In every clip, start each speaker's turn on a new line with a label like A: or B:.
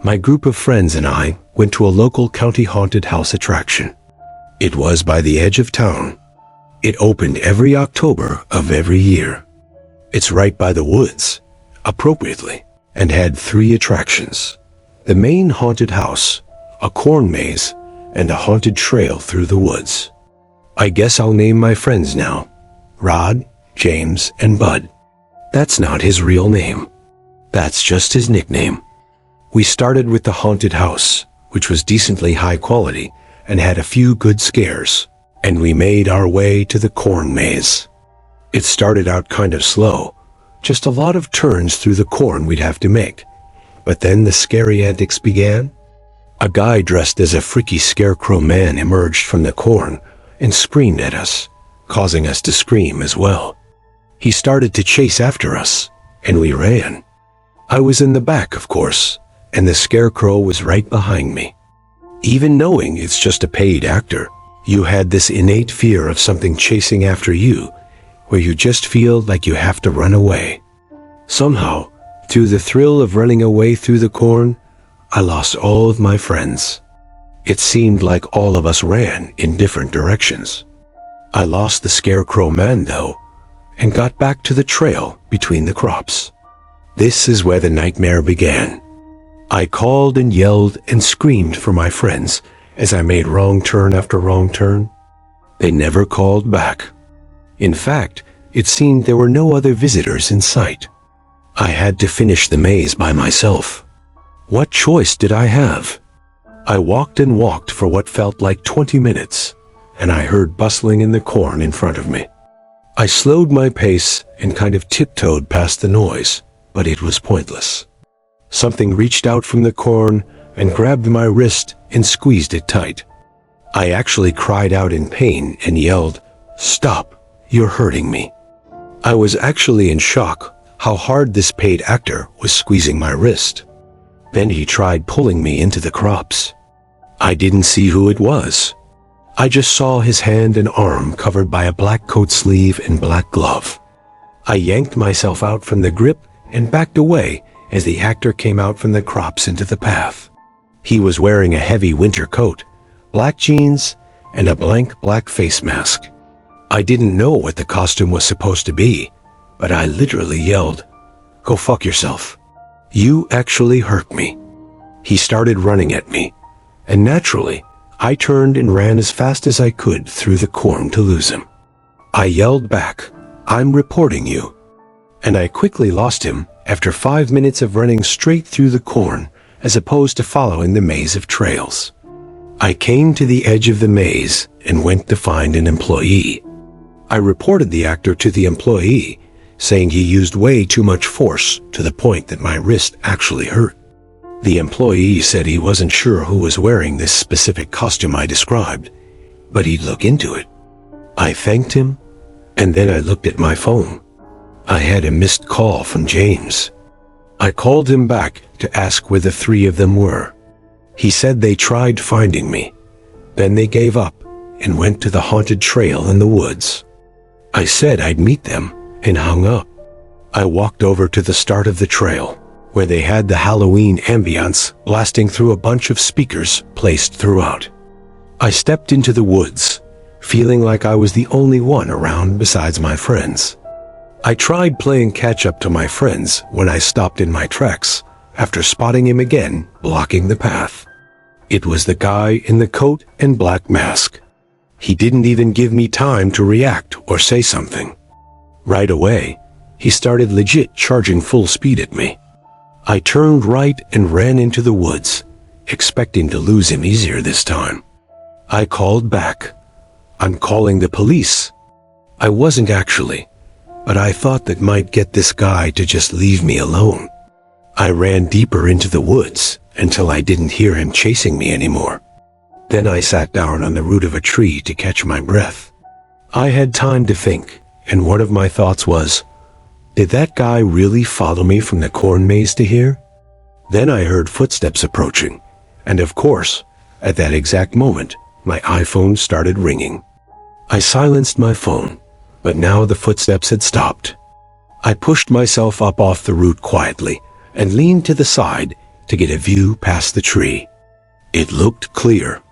A: My group of friends and I went to a local county haunted house attraction. It was by the edge of town. It opened every October of every year. It's right by the woods, appropriately, and had 3 attractions. The main haunted house, a corn maze, and a haunted trail through the woods. I guess I'll name my friends now. Rod, James, and Bud. That's not his real name. That's just his nickname. We started with the haunted house, which was decently high quality and had a few good scares, and we made our way to the corn maze. It started out kind of slow, just a lot of turns through the corn we'd have to make. But then the scary antics began. A guy dressed as a freaky scarecrow man emerged from the corn and screamed at us, causing us to scream as well. He started to chase after us, and we ran. I was in the back, of course, and the scarecrow was right behind me. Even knowing it's just a paid actor, you had this innate fear of something chasing after you, where you just feel like you have to run away. Somehow, through the thrill of running away through the corn, I lost all of my friends. It seemed like all of us ran in different directions. I lost the scarecrow man, though, and got back to the trail between the crops. This is where the nightmare began. I called and yelled and screamed for my friends as I made wrong turn after wrong turn. They never called back. In fact, it seemed there were no other visitors in sight. I had to finish the maze by myself. What choice did I have? I walked and walked for what felt like 20 minutes, and I heard bustling in the corn in front of me. I slowed my pace and kind of tiptoed past the noise, but it was pointless. Something reached out from the corn and grabbed my wrist and squeezed it tight. I actually cried out in pain and yelled, "Stop, you're hurting me." I was actually in shock how hard this paid actor was squeezing my wrist. Then he tried pulling me into the crops. I didn't see who it was. I just saw his hand and arm covered by a black coat sleeve and black glove. I yanked myself out from the grip and backed away as the actor came out from the crops into the path. He was wearing a heavy winter coat, black jeans, and a blank black face mask. I didn't know what the costume was supposed to be, but I literally yelled, "Go fuck yourself. You actually hurt me." He started running at me, and naturally, I turned and ran as fast as I could through the corn to lose him. I yelled back, "I'm reporting you." And I quickly lost him after 5 minutes of running straight through the corn as opposed to following the maze of trails. I came to the edge of the maze and went to find an employee. I reported the actor to the employee, saying he used way too much force to the point that my wrist actually hurt. The employee said he wasn't sure who was wearing this specific costume I described, but he'd look into it. I thanked him, and then I looked at my phone. I had a missed call from James. I called him back to ask where the 3 of them were. He said they tried finding me. Then they gave up and went to the haunted trail in the woods. I said I'd meet them and hung up. I walked over to the start of the trail, where they had the Halloween ambience blasting through a bunch of speakers placed throughout. I stepped into the woods, feeling like I was the only one around besides my friends. I tried playing catch-up to my friends when I stopped in my tracks, after spotting him again blocking the path. It was the guy in the coat and black mask. He didn't even give me time to react or say something. Right away, he started legit charging full speed at me. I turned right and ran into the woods, expecting to lose him easier this time. I called back, "I'm calling the police." I wasn't actually, but I thought that might get this guy to just leave me alone. I ran deeper into the woods until I didn't hear him chasing me anymore. Then I sat down on the root of a tree to catch my breath. I had time to think, and one of my thoughts was, did that guy really follow me from the corn maze to here? Then I heard footsteps approaching, and of course, at that exact moment, my iPhone started ringing. I silenced my phone, but now the footsteps had stopped. I pushed myself up off the root quietly and leaned to the side, to get a view past the tree. It looked clear.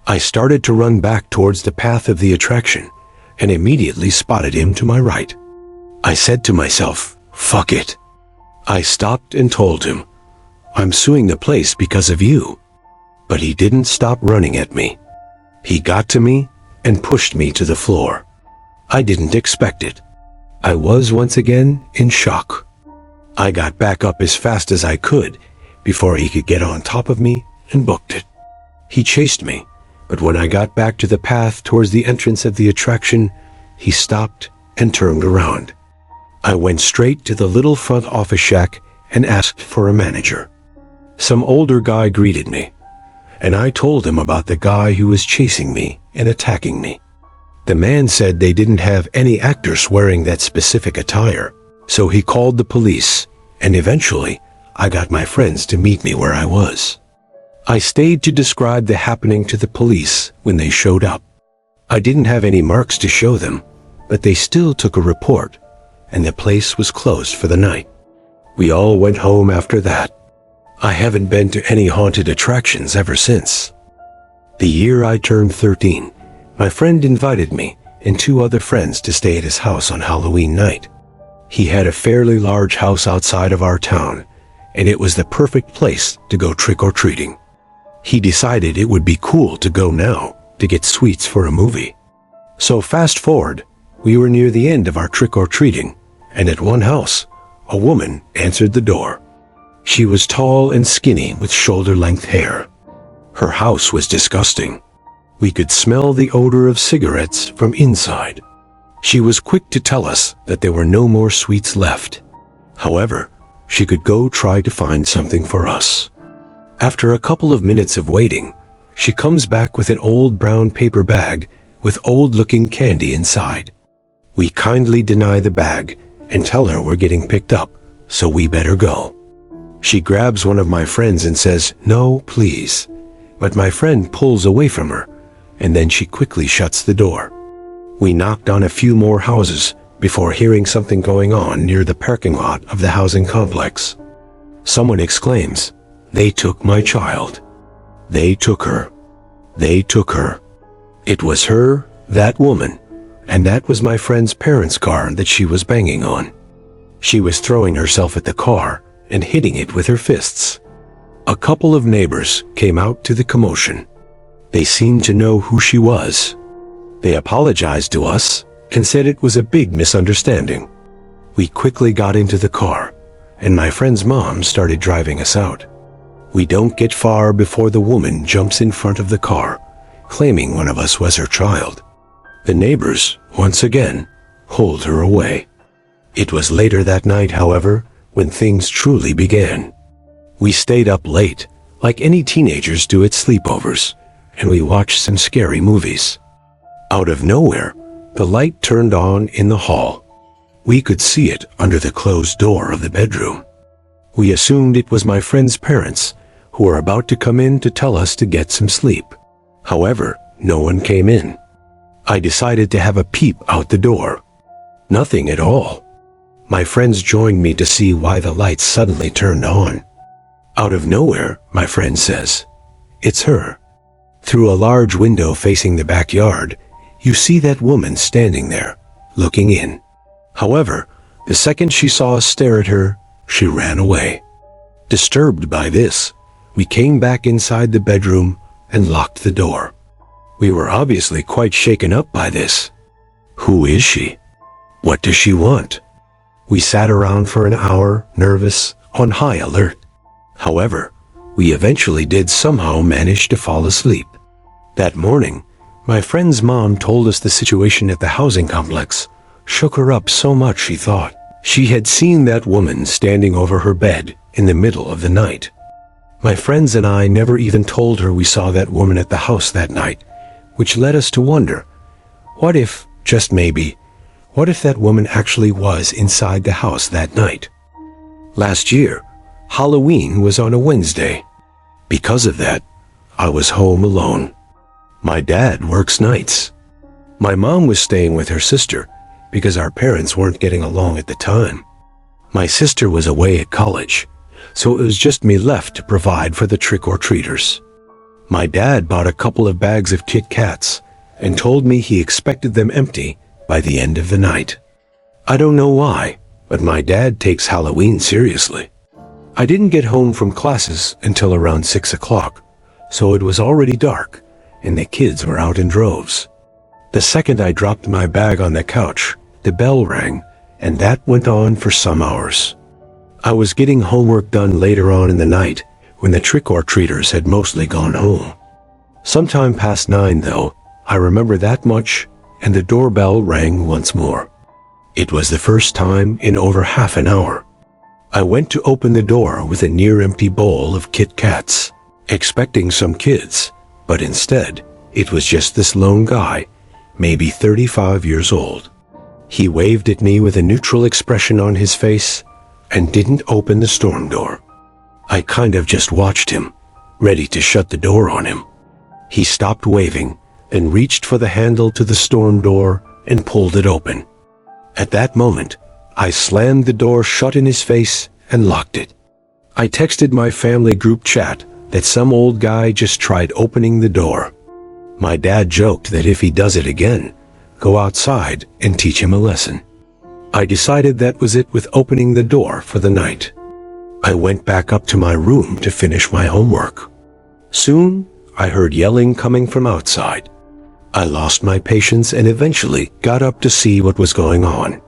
A: I started to run back towards the path of the attraction and immediately spotted him to my right. I said to myself, "Fuck it." I stopped and told him, "I'm suing the place because of you." But he didn't stop running at me. He got to me and pushed me to the floor. I didn't expect it. I was once again in shock. I got back up as fast as I could before he could get on top of me and booked it. He chased me, but when I got back to the path towards the entrance of the attraction, he stopped and turned around. I went straight to the little front office shack and asked for a manager. Some older guy greeted me, and I told him about the guy who was chasing me and attacking me. The man said they didn't have any actors wearing that specific attire, so he called the police, and eventually I got my friends to meet me where I was. I stayed to describe the happening to the police when they showed up. I didn't have any marks to show them, but they still took a report, and the place was closed for the night. We all went home after that. I haven't been to any haunted attractions ever since. The year I turned 13, my friend invited me and 2 other friends to stay at his house on Halloween night. He had a fairly large house outside of our town, and it was the perfect place to go trick-or-treating. He decided it would be cool to go now to get sweets for a movie. So fast forward, we were near the end of our trick-or-treating, and at one house, a woman answered the door. She was tall and skinny with shoulder-length hair. Her house was disgusting. We could smell the odor of cigarettes from inside. She was quick to tell us that there were no more sweets left. However, she could go try to find something for us. After a couple of minutes of waiting, she comes back with an old brown paper bag with old-looking candy inside. We kindly deny the bag and tell her we're getting picked up, so we better go. She grabs one of my friends and says, "No, please." But my friend pulls away from her, and then she quickly shuts the door. We knocked on a few more houses before hearing something going on near the parking lot of the housing complex. Someone exclaims, "They took my child. They took her. They took her." It was her, that woman, and that was my friend's parents' car that she was banging on. She was throwing herself at the car and hitting it with her fists. A couple of neighbors came out to the commotion. They seemed to know who she was. They apologized to us and said it was a big misunderstanding. We quickly got into the car, and my friend's mom started driving us out. We don't get far before the woman jumps in front of the car, claiming one of us was her child. The neighbors, once again, pulled her away. It was later that night, however, when things truly began. We stayed up late, like any teenagers do at sleepovers, and we watched some scary movies. Out of nowhere, the light turned on in the hall. We could see it under the closed door of the bedroom. We assumed it was my friend's parents, who were about to come in to tell us to get some sleep. However, no one came in. I decided to have a peep out the door. Nothing at all. My friends joined me to see why the lights suddenly turned on. Out of nowhere, my friend says, "It's her." Through a large window facing the backyard, you see that woman standing there, looking in. However, the second she saw us stare at her, she ran away. Disturbed by this, we came back inside the bedroom and locked the door. We were obviously quite shaken up by this. Who is she? What does she want? We sat around for an hour, nervous, on high alert. However, we eventually did somehow manage to fall asleep. That morning, my friend's mom told us the situation at the housing complex shook her up so much she thought she had seen that woman standing over her bed in the middle of the night. My friends and I never even told her we saw that woman at the house that night, which led us to wonder, what if, just maybe, what if that woman actually was inside the house that night? Last year, Halloween was on a Wednesday. Because of that, I was home alone. My dad works nights. My mom was staying with her sister because our parents weren't getting along at the time. My sister was away at college, so it was just me left to provide for the trick-or-treaters. My dad bought a couple of bags of Kit Kats and told me he expected them empty by the end of the night. I don't know why, but my dad takes Halloween seriously. I didn't get home from classes until around 6 o'clock, so it was already dark, and the kids were out in droves. The second I dropped my bag on the couch, the bell rang, and that went on for some hours. I was getting homework done later on in the night when the trick-or-treaters had mostly gone home. Sometime past 9, though, I remember that much, and the doorbell rang once more. It was the first time in over half an hour. I went to open the door with a near-empty bowl of Kit Kats, expecting some kids, but instead, it was just this lone guy, maybe 35 years old. He waved at me with a neutral expression on his face and didn't open the storm door. I kind of just watched him, ready to shut the door on him. He stopped waving and reached for the handle to the storm door and pulled it open. At that moment, I slammed the door shut in his face and locked it. I texted my family group chat that some old guy just tried opening the door. My dad joked that if he does it again, go outside and teach him a lesson. I decided that was it with opening the door for the night. I went back up to my room to finish my homework. Soon, I heard yelling coming from outside. I lost my patience and eventually got up to see what was going on.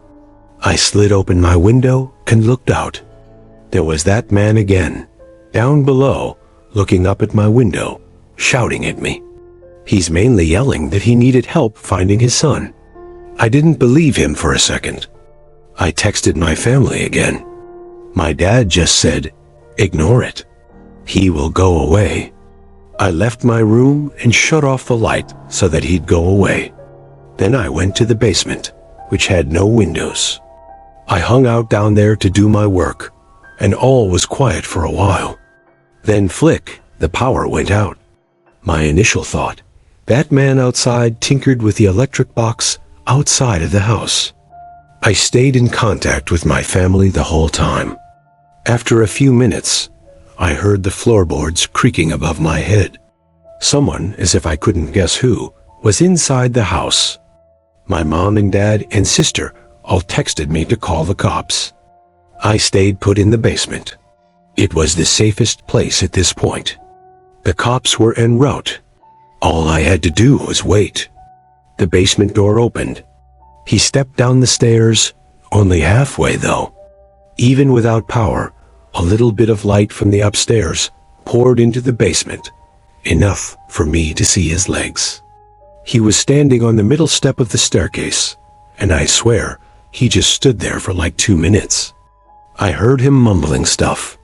A: I slid open my window and looked out. There was that man again, down below, looking up at my window, shouting at me. He's mainly yelling that he needed help finding his son. I didn't believe him for a second. I texted my family again. My dad just said, "Ignore it. He will go away." I left my room and shut off the light so that he'd go away. Then I went to the basement, which had no windows. I hung out down there to do my work, and all was quiet for a while. Then flick, the power went out. My initial thought, that man outside tinkered with the electric box outside of the house. I stayed in contact with my family the whole time. After a few minutes, I heard the floorboards creaking above my head. Someone, as if I couldn't guess who, was inside the house. My mom and dad and sister all texted me to call the cops. I stayed put in the basement. It was the safest place at this point. The cops were en route. All I had to do was wait. The basement door opened. He stepped down the stairs, only halfway though. Even without power, a little bit of light from the upstairs poured into the basement, enough for me to see his legs. He was standing on the middle step of the staircase, and I swear, he just stood there for like 2 minutes. I heard him mumbling stuff.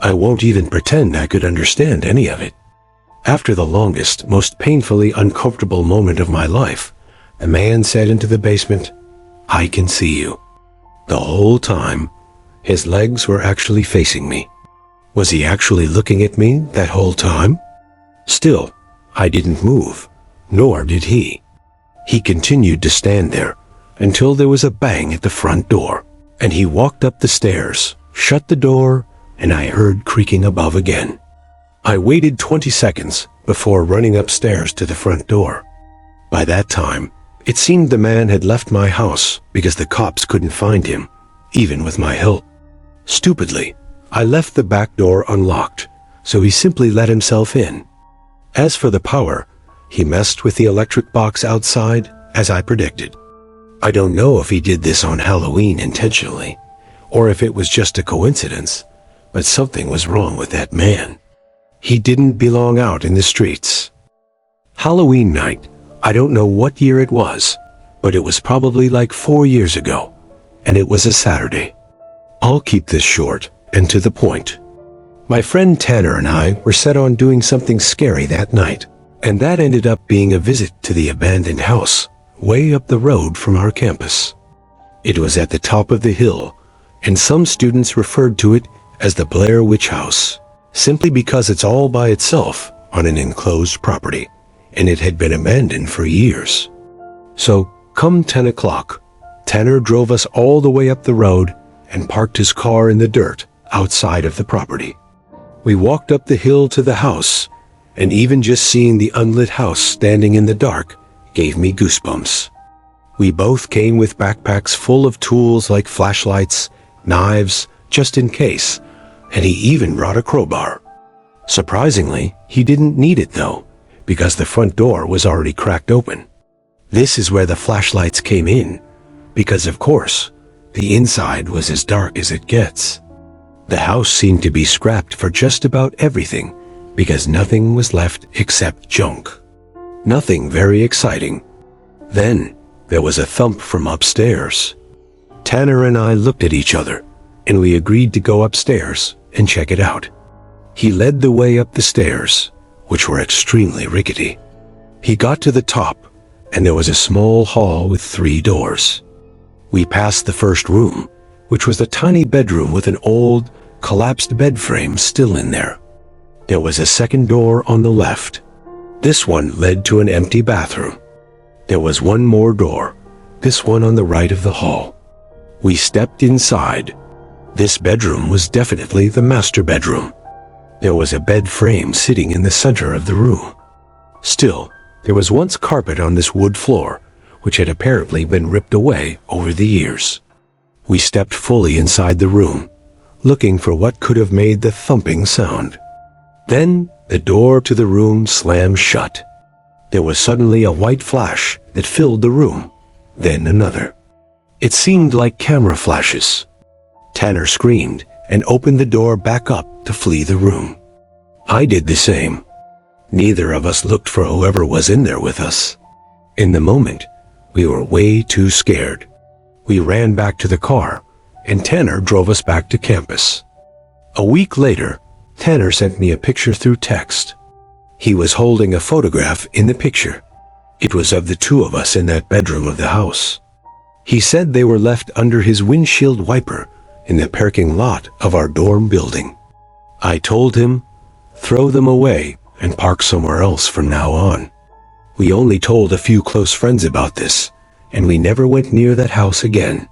A: I won't even pretend I could understand any of it. After the longest, most painfully uncomfortable moment of my life, a man said into the basement, "I can see you." The whole time, his legs were actually facing me. Was he actually looking at me that whole time? Still, I didn't move, nor did he. He continued to stand there until there was a bang at the front door, and he walked up the stairs, shut the door, and I heard creaking above again. I waited 20 seconds before running upstairs to the front door. By that time, it seemed the man had left my house because the cops couldn't find him, even with my help. Stupidly, I left the back door unlocked, so he simply let himself in. As for the power, he messed with the electric box outside, as I predicted. I don't know if he did this on Halloween intentionally, or if it was just a coincidence, but something was wrong with that man. He didn't belong out in the streets. Halloween night, I don't know what year it was, but it was probably like 4 years ago, and it was a Saturday. I'll keep this short and to the point. My friend Tanner and I were set on doing something scary that night, and that ended up being a visit to the abandoned house way up the road from our campus. It was at the top of the hill, and some students referred to it as the Blair Witch House, simply because it's all by itself on an enclosed property, and it had been abandoned for years. So, come 10 o'clock, Tanner drove us all the way up the road and parked his car in the dirt outside of the property. We walked up the hill to the house, and even just seeing the unlit house standing in the dark gave me goosebumps. We both came with backpacks full of tools like flashlights, knives, just in case, and he even brought a crowbar. Surprisingly, he didn't need it though, because the front door was already cracked open. This is where the flashlights came in, because of course, the inside was as dark as it gets. The house seemed to be scrapped for just about everything, because nothing was left except junk. Nothing very exciting. Then, there was a thump from upstairs. Tanner and I looked at each other, and we agreed to go upstairs and check it out. He led the way up the stairs, which were extremely rickety. He got to the top, and there was a small hall with 3 doors. We passed the first room, which was a tiny bedroom with an old, collapsed bed frame still in there. There was a second door on the left. This one led to an empty bathroom. There was one more door, this one on the right of the hall. We stepped inside. This bedroom was definitely the master bedroom. There was a bed frame sitting in the center of the room. Still, there was once carpet on this wood floor, which had apparently been ripped away over the years. We stepped fully inside the room, looking for what could have made the thumping sound. Then, the door to the room slammed shut. There was suddenly a white flash that filled the room, then another. It seemed like camera flashes. Tanner screamed and opened the door back up to flee the room. I did the same. Neither of us looked for whoever was in there with us. In the moment, we were way too scared. We ran back to the car, and Tanner drove us back to campus. A week later, Tanner sent me a picture through text. He was holding a photograph in the picture. It was of the 2 of us in that bedroom of the house. He said they were left under his windshield wiper in the parking lot of our dorm building. I told him, throw them away and park somewhere else from now on. We only told a few close friends about this, and we never went near that house again.